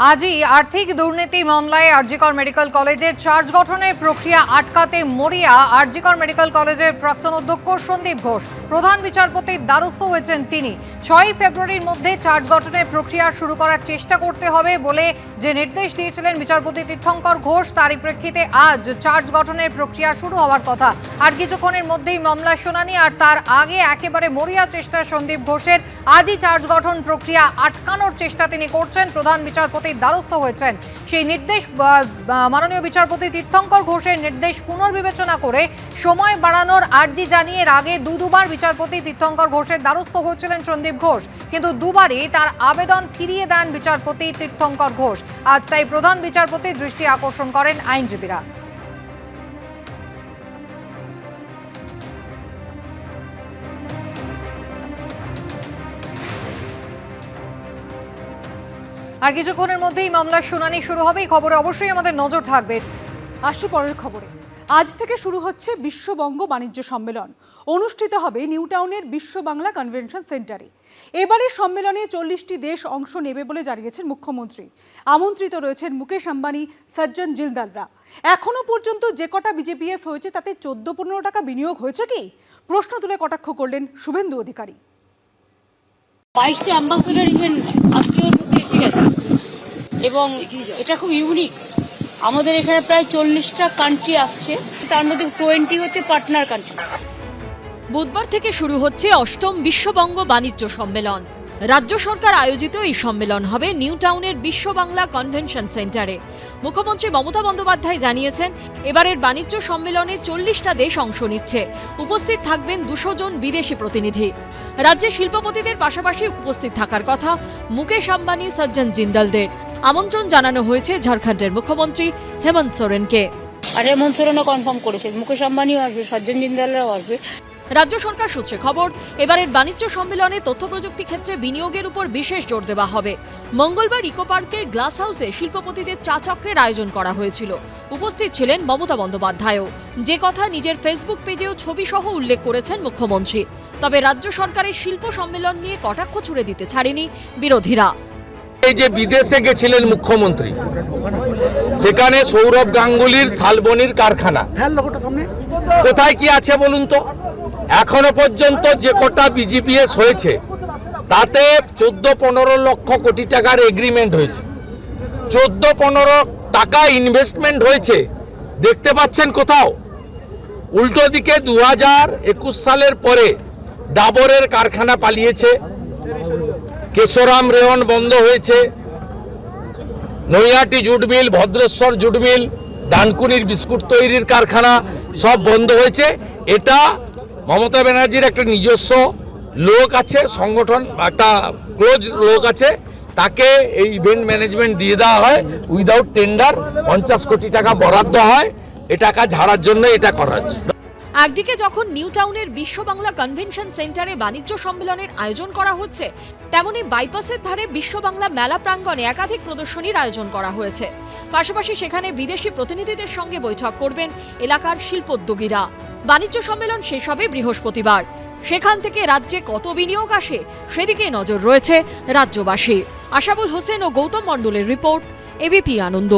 আজই আর্থিক দুর্নীতি মামলায় আরজিকর মেডিকেল কলেজের চার্জ গঠনের প্রক্রিয়া আটকাতে মরিয়া আরজিকর মেডিকেল কলেজের প্রাক্তন অধ্যক্ষ সন্দীপ ঘোষ। প্রধান বিচারপতির দ্বারস্থ হয়েছেন তিনি। 6 ফেব্রুয়ারির মধ্যে চার্জ গঠনের প্রক্রিয়া শুরু করার চেষ্টা করতে হবে বলে যে নির্দেশ দিয়েছিলেন বিচারপতি তীর্থঙ্কর ঘোষ, তারই প্রেক্ষিতে আজ চার্জ গঠনের প্রক্রিয়া শুরু হওয়ার কথা। আর কিছুক্ষণের মধ্যেই মামলার শুনানি, আর তার আগে একেবারে মরিয়া চেষ্টা সন্দীপ ঘোষের। আজই চার্জ গঠন প্রক্রিয়া আটকানোর চেষ্টা তিনি করছেন। প্রধান বিচারপতি দ্বারস্থ হয়েছেন। সেই নির্দেশ মাননীয় বিচারপতি তীর্থঙ্কর ঘোষের নির্দেশ পুনর্বিবেচনা করে সময় বাড়ানোর আর্জি জানিয়ে আগে দুবার বিচারপতি তীর্থঙ্কর ঘোষের দ্বারস্থ হয়েছিলেন সন্দীপ ঘোষ, কিন্তু দুবারই তার আবেদন ফিরিয়ে দেন বিচারপতি তীর্থঙ্কর ঘোষ। আজ তাই প্রধান বিচারপতির দৃষ্টি আকর্ষণ করেন আইনজীবীরা। আর কিছুক্ষণের মধ্যেই মামলার শুনানি শুরু হবে। এই খবরে অবশ্যই আমাদের নজর থাকবে। আসি পরের খবরে। আজ থেকে শুরু হচ্ছে বিশ্ববঙ্গ বাণিজ্য সম্মেলন। অনুষ্ঠিত হবে নিউ টাউনের বিশ্ব বাংলা কনভেনশন সেন্টারে। এবারের সম্মেলনে 40টি দেশ অংশ নেবে বলে জানিয়েছেন মুখ্যমন্ত্রী। আমন্ত্রিত রয়েছেন মুকেশ আম্বানি, সজ্জন জিন্দালরা। এখনো পর্যন্ত যে কটা বিজেপিএস হয়েছে তাতে 14-15 টাকা বিনিয়োগ হয়েছে কি? প্রশ্ন তুলে কটাক্ষ করলেন শুভেন্দু অধিকারী। 22টা অ্যাম্বাসেডর ইভেন্ট আজকের মধ্যে এসে গেছে এবং এটা খুব ইউনিক। আমাদের এখানে প্রায় 40টা কান্ট্রি আসছে, তার মধ্যে 20 হচ্ছে পার্টনার কান্ট্রি। বুধবার থেকে শুরু হচ্ছে 8ম বিশ্ববঙ্গ বাণিজ্য সম্মেলন। রাজ্য সরকার আয়োজিত এই সম্মেলন হবে নিউ টাউনের বিশ্ব বাংলা কনভেনশন সেন্টারে। মুখ্যমন্ত্রী মমতা বন্দ্যোপাধ্যায় জানিয়েছেন, এবারের বাণিজ্য সম্মেলনে 40টা দেশ অংশ নিচ্ছে। উপস্থিত থাকবেন 200 জন বিদেশি প্রতিনিধি। রাজ্যের শিল্পপতিদের পাশাপাশি উপস্থিত থাকার কথা মুকেশ আম্বানি, সজ্জন জিন্দালদের। আমন্ত্রণ জানানো হয়েছে ঝাড়খণ্ডের মুখ্যমন্ত্রী হেমন্ত সোরেনকে। আর হেমন্ত সোরেনও কনফার্ম করেছে মুকেশ আম্বানিও আসবে, সজ্জন জিন্দালরাও আসবে। রাজ্য সরকার সূত্রে খবর, এবারের বাণিজ্য সম্মেলনে তথ্য প্রযুক্তি ক্ষেত্রে বিনিয়োগের উপর বিশেষ জোর দেওয়া হবে। মঙ্গলবার ইকো পার্কের গ্লাস হাউসে শিল্পপতিদের চা চক্রের আয়োজন করা হয়েছিল। উপস্থিত ছিলেন মমতা বন্দ্যোপাধ্যায়ও। যে কথা নিজের ফেসবুক পেজেও ছবি সহ উল্লেখ করেছেন মুখ্যমন্ত্রী। তবে রাজ্য সরকারের শিল্প সম্মেলন নিয়ে কটাক্ষ ছুড়ে দিতে ছাড়েনি বিরোধীরা। এই যে বিদেশে গেছিলেন মুখ্যমন্ত্রী, সেখানে সৌরভ গাঙ্গুলির শালবনির কারখানা কোথায় কি আছে বলুন তো? এখনো পর্যন্ত যে কটা বিজিপিএস হয়েছে তাতে 14-15 লক্ষ কোটি টাকার এগ্রিমেন্ট হয়েছে। 14-15 টাকা ইনভেস্টমেন্ট হয়েছে, দেখতে পাচ্ছেন কোথাও? উল্টো দিকে 2021 সালের পরে ডাবরের কারখানা পালিয়েছে, কেশরাম রেওয়ান বন্ধ হয়েছে, Naihati jute mill, Bhadreswar jute mill, ডানকুনির বিস্কুট তৈরির কারখানা সব বন্ধ হয়েছে। এটা মমতা ব্যানার্জির একটা নিজস্ব লোক আছে, সংগঠন একটা ক্লোজ লোক আছে, তাকে এই ইভেন্ট ম্যানেজমেন্ট দিয়ে দেওয়া হয় উইদাউট টেন্ডার। 50 কোটি টাকা বরাদ্দ হয় এ টাকা ঝাড়ার জন্য এটা করা হচ্ছে। একদিকে যখন নিউ টাউনের বিশ্ব বাংলা কনভেনশন সেন্টারে বাণিজ্য সম্মেলনের আয়োজন করা হচ্ছে, তেমনি বাইপাসের ধারে বিশ্ব বাংলা মেলা প্রাঙ্গণে একাধিক প্রদর্শনীর আয়োজন করা হয়েছে। পাশাপাশি সেখানে বিদেশি প্রতিনিধিদের সঙ্গে বৈঠক করবেন এলাকার শিল্পোদ্যোগীরা। বাণিজ্য সম্মেলন শেষ হবে বৃহস্পতিবার। সেখান থেকে রাজ্যে কত বিনিয়োগ আসে সেদিকে নজর রয়েছে রাজ্যবাসী। আশাবুল হোসেন ও গৌতম মণ্ডলের রিপোর্ট, এবিপি আনন্দ।